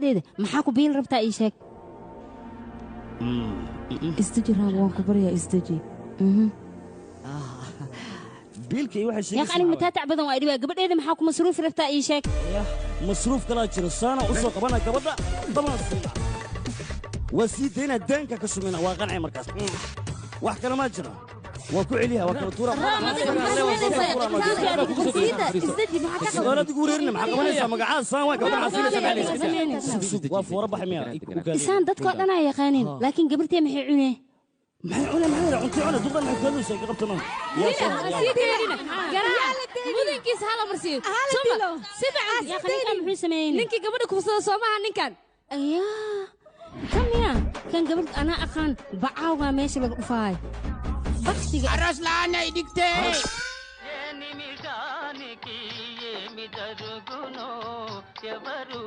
gabadheeda maxaa ku biil rabtaa ii sheeg isdaji raab waan ku baryaa isdaji biilka iyo waxay sheegaysaa aniga mataa tacbadan waa dhibaa gabadheeda maxaa ku masruuf rabtaa ii sheeg masruuf kala jiro saana u soo qabana gabadha daban siina wasiidayna daanka ka shumina waa qancay markaas wax kale ma jiro waa ku celiya waa kala tuura wala digu reerina maxaa qabanaysaa magacaada saan waa gabadha xasilaysa waa foora baxay miya isaan dadka dhan ay yaqaaniin laakiin gabartee maxay cunee maxay cunee cunti cunee duqan maxay kala soo qabtano mudinkiis hala marsiyo sifiican yaa khaliika muxuu sameeyay ninkii gabadha kufsada Soomaha ninkan ayaa kamiya kan gabadh ana aqaan bacawga meesha lagu dhufaay baktiga aras laana idigtee నిమిషానికి ఏమి జరుగునో ఎవరు